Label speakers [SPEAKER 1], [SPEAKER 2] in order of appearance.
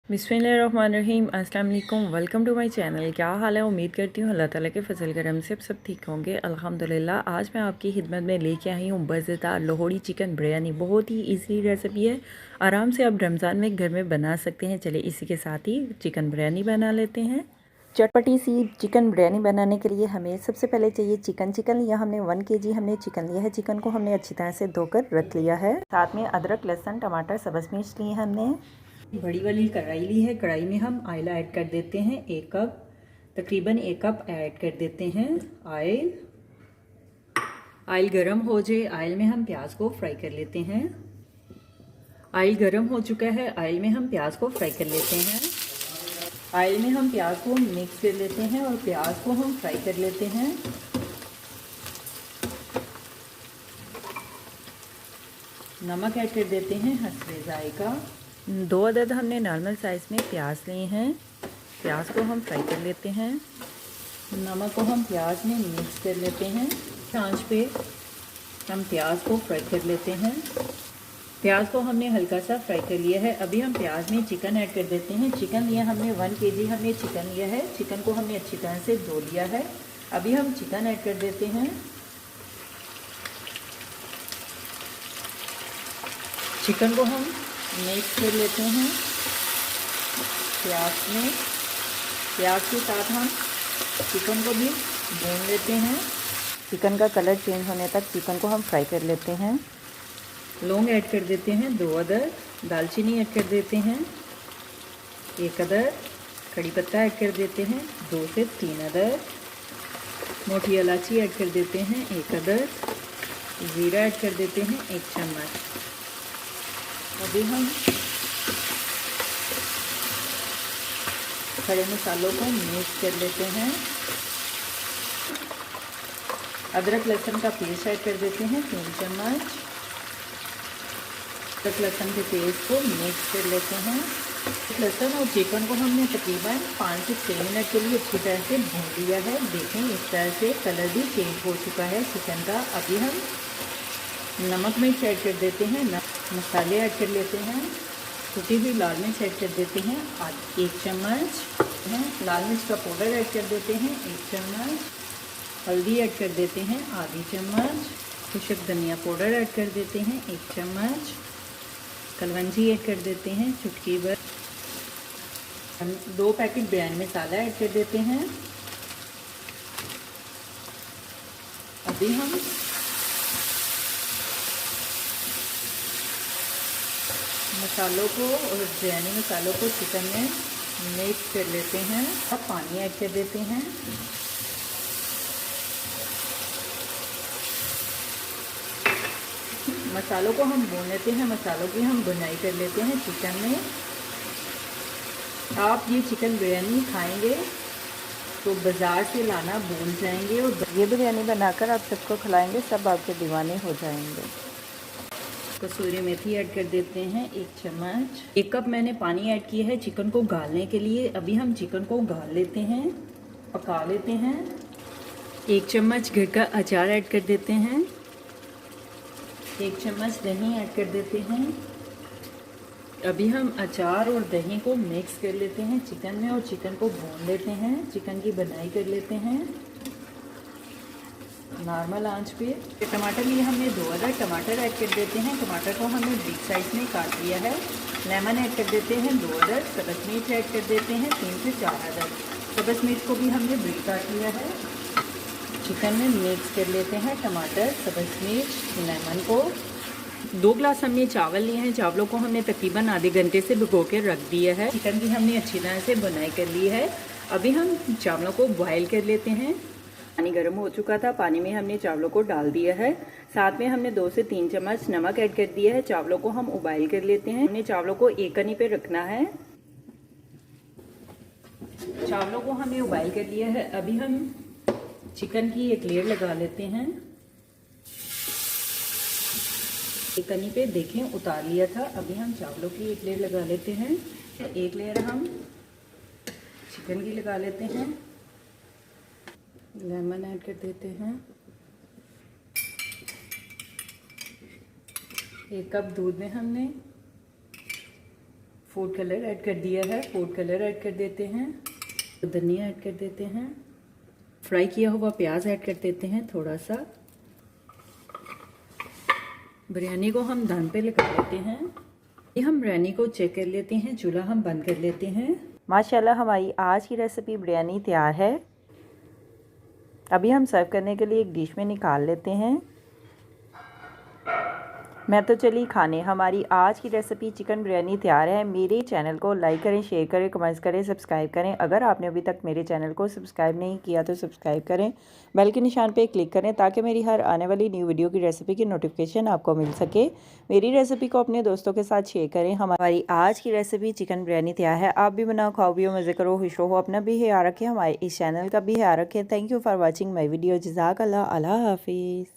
[SPEAKER 1] बिस्मिल्लाहिर्रहमानिर्रहीम। अस्सलाम वालेकुम। Welcome to my channel. क्या हाल है? उम्मीद करती हूँ अल्लाह ताला के फजल करम से सब ठीक होंगे। अल्हम्दुलिल्लाह। आज मैं आपकी खिदमत में लेके आई हूँ मज़ेदार लाहौरी चिकन बिरयानी। बहुत ही इजी रेसिपी है, आराम से आप रमज़ान में घर में बना सकते हैं। चलिए इसी के साथ ही चिकन बिरयानी बना लेते हैं। चटपटी सी चिकन बिरयानी बनाने के लिए हमें सबसे पहले चाहिए चिकन लिया हमने 1 kg हमने चिकन लिया है। चिकन को हमने अच्छी तरह से धोकर रख लिया है। साथ में अदरक, लहसुन, टमाटर, सब्ज़ मिर्च लिए हमने। बड़ी वाली कढ़ाई ली है। कढ़ाई में हम ऑयल ऐड कर देते हैं 1 कप, तकरीबन 1 कप ऐड कर देते हैं ऑयल। ऑयल गरम हो जाए, ऑयल में हम प्याज को फ्राई कर लेते हैं। ऑयल गरम हो चुका है, ऑयल में हम प्याज को फ्राई कर लेते हैं। ऑयल में हम प्याज को मिक्स कर लेते हैं और प्याज को हम फ्राई कर लेते हैं। नमक ऐड कर देते हैं हस्बे जायका। 2 अदद हमने नॉर्मल साइज़ में प्याज लिए हैं। प्याज को हम फ्राई कर लेते हैं। नमक को हम प्याज में मिक्स कर लेते हैं। आंच पे हम प्याज को फ्राई कर लेते हैं। प्याज को हमने हल्का सा फ्राई कर लिया है। अभी हम प्याज में चिकन ऐड कर देते हैं। चिकन लिया हमने 1 kg हमने चिकन लिया है। चिकन को हमने अच्छी तरह से धो लिया है। अभी हम चिकन ऐड कर देते हैं। चिकन को हम मिक्स कर लेते हैं प्याज में। प्याज के साथ हम चिकन को भी भून लेते हैं। चिकन का कलर चेंज होने तक चिकन को हम फ्राई कर लेते हैं। लौंग ऐड कर देते हैं 2 अदद। दालचीनी ऐड कर देते हैं 1 अदद। कड़ी पत्ता ऐड कर देते हैं 2 से 3 अदद। मोटी इलायची ऐड कर देते हैं 1 अदद। ज़ीरा ऐड कर देते हैं 1 चम्मच। अभी हम खड़े मसालों को मिक्स कर लेते हैं। अदरक लहसुन का पेस्ट ऐड कर देते हैं 3 चम्मच। अदरक लहसुन के पेस्ट को मिक्स कर लेते हैं। लहसुन और चिकन को हमने तकरीबन 5 से 6 मिनट के लिए अच्छी तरह से भून लिया है। देखें इस तरह से कलर भी चेंज हो चुका है चिकन का। अभी हम नमक मिर्च ऐड कर देते हैं। मसाले ऐड कर लेते हैं। कुटी हुई लाल मिर्च ऐड कर देते हैं 1 चम्मच। लाल मिर्च का पाउडर ऐड कर देते हैं 1 चम्मच। हल्दी ऐड कर देते हैं आधी चम्मच। खुशक धनिया पाउडर ऐड कर देते हैं 1 चम्मच। कलवंजी ऐड कर देते हैं चुटकी भर। 2 पैकेट बिरयानी मसाला ऐड कर देते हैं। अभी हम मसालों को और बिरयानी मसालों को चिकन में मिक्स कर लेते हैं। अब पानी ऐड कर देते हैं। मसालों को हम भून लेते हैं। मसालों की हम बुनाई कर लेते हैं चिकन में। आप ये चिकन बिरयानी खाएंगे तो बाज़ार से लाना भूल जाएंगे और ये बिरयानी बनाकर आप सबको खिलाएंगे, सब आपके दीवाने हो जाएंगे। कसूरी मेथी ऐड कर देते हैं 1 चम्मच। 1 कप मैंने पानी ऐड किया है चिकन को गालने के लिए। अभी हम चिकन को गाल लेते हैं, पका लेते हैं। 1 चम्मच घर का अचार ऐड कर देते हैं। 1 चम्मच दही ऐड कर देते हैं। अभी हम अचार और दही को मिक्स कर लेते हैं चिकन में और चिकन को भून लेते हैं। चिकन की बनाई कर लेते हैं नॉर्मल आंच पे। टमाटर लिए हमने 2 अदद। टमाटर ऐड कर देते हैं। टमाटर को हमने बिग साइज में काट लिया है। लेमन ऐड कर देते हैं 2 अदद। सब्ज़ मिर्च ऐड कर देते हैं 3 से 4 अदद। सब्ज़ मिर्च को भी हमने बिग काट लिया है। चिकन में मिक्स कर लेते हैं टमाटर, सब्ज़ मिर्च, लेमन को। 2 गिलास हमने चावल लिए हैं। चावलों को हमने तकरीबन आधे घंटे से भिगो के रख दिया है। चिकन की हमने अच्छी तरह से बुनाई कर ली है। अभी हम चावलों को बॉयल कर लेते हैं। पानी गर्म हो चुका था, पानी में हमने चावलों को डाल दिया है। साथ में हमने 2 से 3 चम्मच नमक ऐड कर दिया है। चावलों को हम उबाइल कर लेते हैं। हमने चावलों को एक कनी पे रखना है। चावलों को हमने उबाइल कर लिया है। अभी हम चिकन की एक लेयर लगा लेते हैं। एक कनी पे देखें उतार लिया था। अभी हम चावलों की एक लेयर लगा लेते हैं। एक लेयर हम चिकन की लगा लेते हैं। लेमन ऐड कर देते हैं। 1 कप दूध में हमने फूड कलर ऐड कर दिया है, फूड कलर ऐड कर देते हैं, धनिया ऐड कर देते हैं, फ्राई किया हुआ प्याज ऐड कर देते हैं थोड़ा सा। बिरयानी को हम दम पे लगा लेते हैं। ये हम बिरयानी को चेक कर लेते हैं, चूल्हा हम बंद कर लेते हैं। माशाल्लाह हमारी आज की रेसिपी बिरयानी तैयार है। अभी हम सर्व करने के लिए एक डिश में निकाल लेते हैं। मैं तो चली खाने। हमारी आज की रेसिपी चिकन बिरयानी तैयार है। मेरे चैनल को लाइक करें, शेयर करें, कमेंट्स करें, सब्सक्राइब करें। अगर आपने अभी तक मेरे चैनल को सब्सक्राइब नहीं किया तो सब्सक्राइब करें, बेल के निशान पे क्लिक करें ताकि मेरी हर आने वाली न्यू वीडियो की रेसिपी की नोटिफिकेशन आपको मिल सके। मेरी रेसिपी को अपने दोस्तों के साथ शेयर करें। हमारी आज की रेसिपी चिकन बिरयानी तैयार है। आप भी बनाओ, खाओ, पियो, मज़े करो, खुश रहो, अपना भी ख्याल रखें, हमारे इस चैनल का भी ख्याल रखें। Thank you for watching my video. जज़ाकल्लाह। अल्लाह हाफिज़।